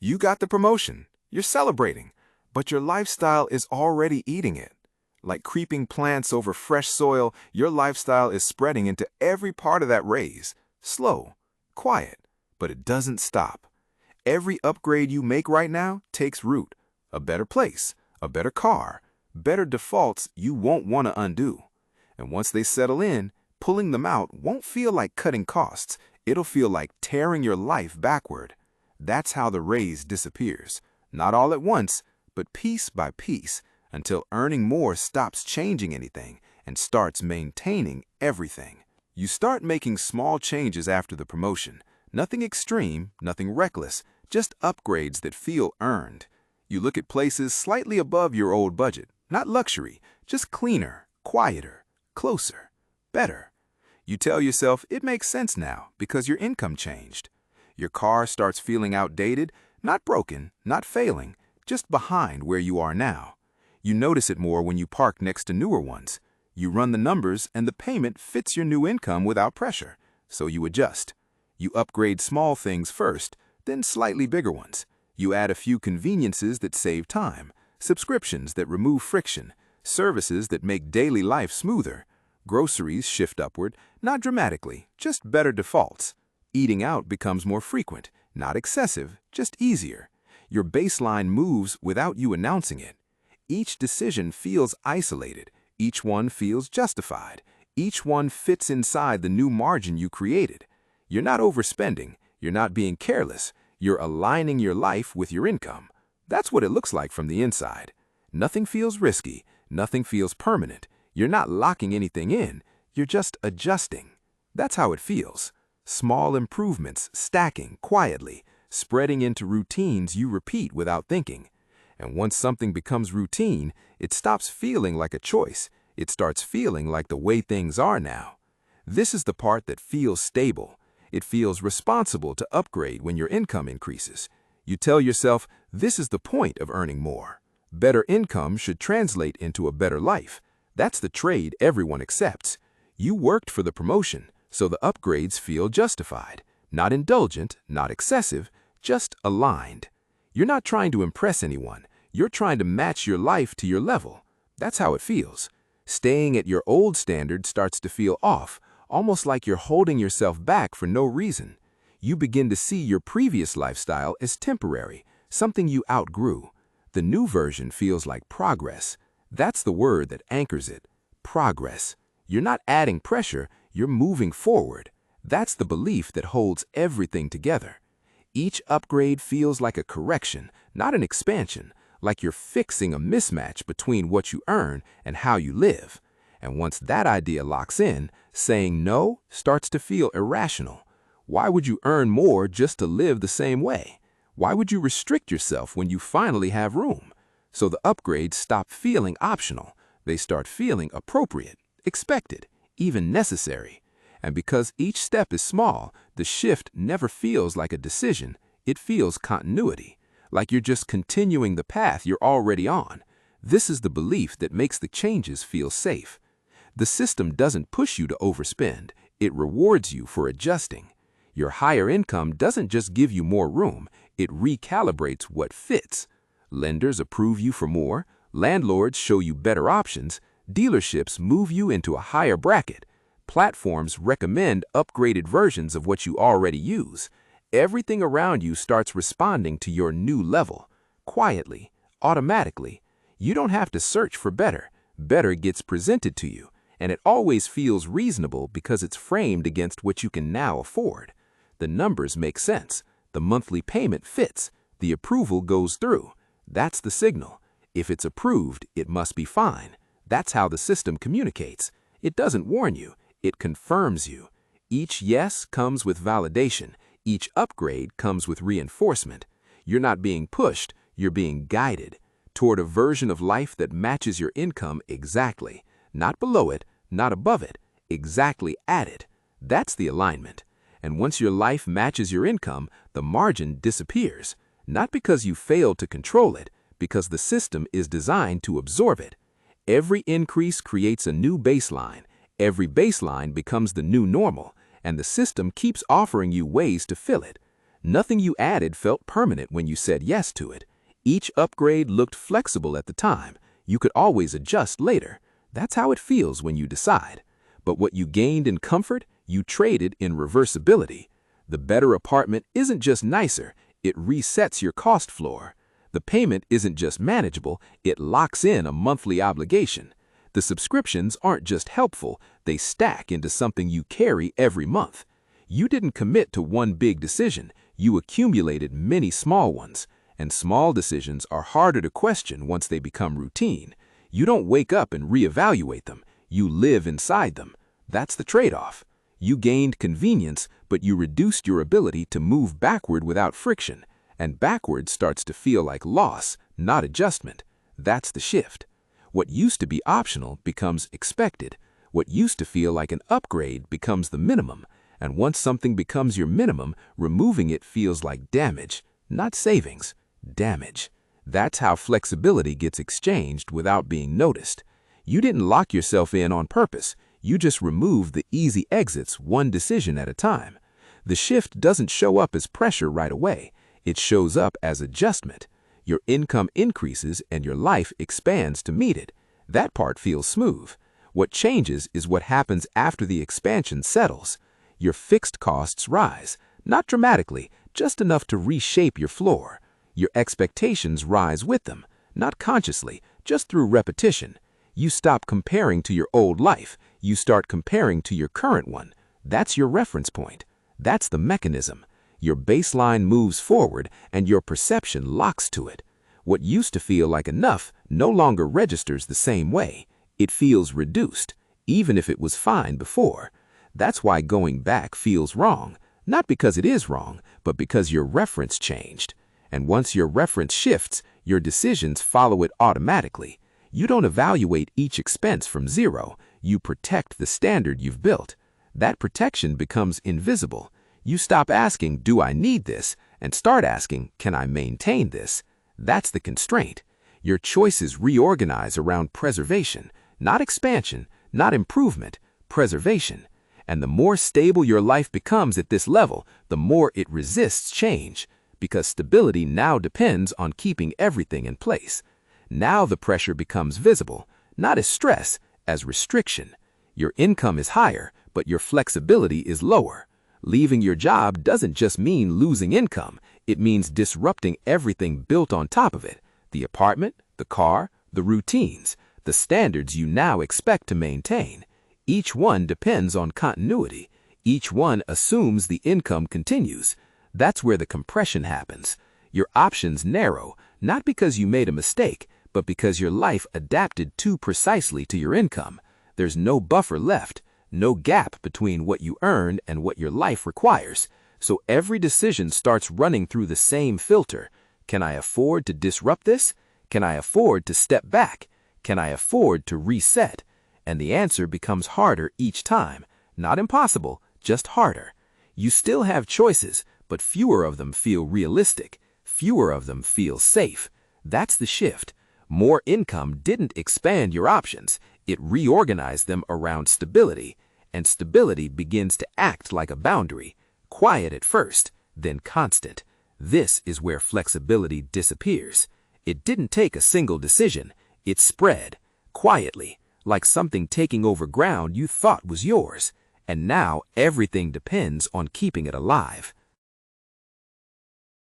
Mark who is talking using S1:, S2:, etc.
S1: You got the promotion, you're celebrating, but your lifestyle is already eating it. Like creeping plants over fresh soil, your lifestyle is spreading into every part of that raise. Slow, quiet, but it doesn't stop. Every upgrade you make right now takes root. A better place, a better car, better defaults you won't want to undo. And once they settle in, pulling them out won't feel like cutting costs. It'll feel like tearing your life backward. That's how the raise disappears. Not all at once, but piece by piece, until earning more stops changing anything and starts maintaining everything. You start making small changes after the promotion. Nothing extreme, nothing reckless, just upgrades that feel earned. You look at places slightly above your old budget, not luxury, just cleaner, quieter, closer, better. You tell yourself it makes sense now because your income changed. Your car starts feeling outdated, not broken, not failing, just behind where you are now. You notice it more when you park next to newer ones. You run the numbers and the payment fits your new income without pressure, so you adjust. You upgrade small things first, then slightly bigger ones. You add a few conveniences that save time, subscriptions that remove friction, services that make daily life smoother. Groceries shift upward, not dramatically, just better defaults. Eating out becomes more frequent, not excessive, just easier. Your baseline moves without you announcing it. Each decision feels isolated. Each one feels justified. Each one fits inside the new margin you created. You're not overspending. You're not being careless. You're aligning your life with your income. That's what it looks like from the inside. Nothing feels risky. Nothing feels permanent. You're not locking anything in. You're just adjusting. That's how it feels. Small improvements stacking quietly, spreading into routines you repeat without thinking. And once something becomes routine, it stops feeling like a choice. It starts feeling like the way things are now. This is the part that feels stable. It feels responsible to upgrade when your income increases. You tell yourself, this is the point of earning more. Better income should translate into a better life. That's the trade everyone accepts. You worked for the promotion, so the upgrades feel justified. Not indulgent, not excessive, just aligned. You're not trying to impress anyone. You're trying to match your life to your level. That's how it feels. Staying at your old standard starts to feel off, almost like you're holding yourself back for no reason. You begin to see your previous lifestyle as temporary, something you outgrew. The new version feels like progress. That's the word that anchors it. Progress. You're not adding pressure, you're moving forward. That's the belief that holds everything together. Each upgrade feels like a correction, not an expansion, like you're fixing a mismatch between what you earn and how you live. And once that idea locks in, saying no starts to feel irrational. Why would you earn more just to live the same way? Why would you restrict yourself when you finally have room? So the upgrades stop feeling optional. They start feeling appropriate, expected, even necessary. And because each step is small, the shift never feels like a decision. It feels continuity, like you're just continuing the path you're already on. This is the belief that makes the changes feel safe. The system doesn't push you to overspend. It rewards you for adjusting. Your higher income doesn't just give you more room. It recalibrates what fits. Lenders approve you for more. Landlords show you better options. Dealerships move you into a higher bracket. Platforms recommend upgraded versions of what you already use. Everything around you starts responding to your new level. Quietly, automatically. You don't have to search for better. Better gets presented to you. And it always feels reasonable because it's framed against what you can now afford. The numbers make sense. The monthly payment fits. The approval goes through. That's the signal. If it's approved, it must be fine. That's how the system communicates. It doesn't warn you. It confirms you. Each yes comes with validation. Each upgrade comes with reinforcement. You're not being pushed. You're being guided toward a version of life that matches your income exactly. Not below it, not above it, exactly at it. That's the alignment. And once your life matches your income, the margin disappears. Not because you failed to control it, because the system is designed to absorb it. Every increase creates a new baseline. Every baseline becomes the new normal, and the system keeps offering you ways to fill it.
S2: Nothing you added felt permanent when you said yes to it. Each upgrade looked flexible at the time. You could always adjust later. That's how it feels when you decide. But what you gained in comfort, you traded in reversibility. The better apartment isn't just nicer, it resets your cost floor. The payment isn't just manageable, it locks in a monthly obligation. The subscriptions aren't just helpful, they stack into something you carry every month. You didn't commit to one big decision, you accumulated many small ones. And small decisions are harder to question once they become routine. You don't wake up and reevaluate them, you live inside them. That's the trade-off. You gained convenience, but you reduced your ability to move backward without friction. And backward starts to feel like loss, not adjustment. That's the shift. What used to be optional becomes expected. What used to feel like an upgrade becomes the minimum. And once something becomes your minimum, removing it feels like damage, not savings, damage. That's how flexibility gets exchanged without being noticed. You didn't lock yourself in on purpose. You just removed the easy exits one decision at a time. The shift doesn't show up as pressure right away. It shows up as adjustment. Your income increases and your life expands to meet it. That part feels smooth. What changes is what happens after the expansion settles. Your fixed costs rise, not dramatically, just enough to reshape your floor. Your expectations rise with them, not consciously, just through repetition. You stop comparing to your old life. You start comparing to your current one. That's your reference point. That's the mechanism. Your baseline moves forward and your perception locks to it. What used to feel like enough no longer registers the same way. It feels reduced, even if it was fine before. That's why going back feels wrong, not because it is wrong, but because your reference changed. And once your reference shifts, your decisions follow it automatically. You don't evaluate each expense from zero. You protect the standard you've built. That protection becomes invisible. You stop asking, do I need this? And start asking, can I maintain this? That's the constraint. Your choices reorganize around preservation, not expansion, not improvement, preservation. And the more stable your life becomes at this level, the more it resists change, because stability now depends on keeping everything in place. Now the pressure becomes visible, not as stress, as restriction. Your income is higher, but your flexibility is lower. Leaving your job doesn't just mean losing income, it means disrupting everything built on top of it. The apartment, the car, the routines, the standards you now expect to maintain. Each one depends on continuity. Each one assumes the income continues. That's where the compression happens. Your options narrow, not because you made a mistake, but because your life adapted too precisely to your income. There's no buffer left, no gap between what you earn and what your life requires. So every decision starts running through the same filter. Can I afford to disrupt this? Can I afford to step back? Can I afford to reset? And the answer becomes harder each time. Not impossible, just harder. You still have choices, but fewer of them feel realistic. Fewer of them feel safe. That's the shift. More income didn't expand your options. It reorganized them around stability. And stability begins to act like a boundary. Quiet at first, then constant. This is where flexibility disappears. It didn't take a single decision. It spread, quietly, like something taking over ground you thought was yours. And now everything depends on keeping it alive.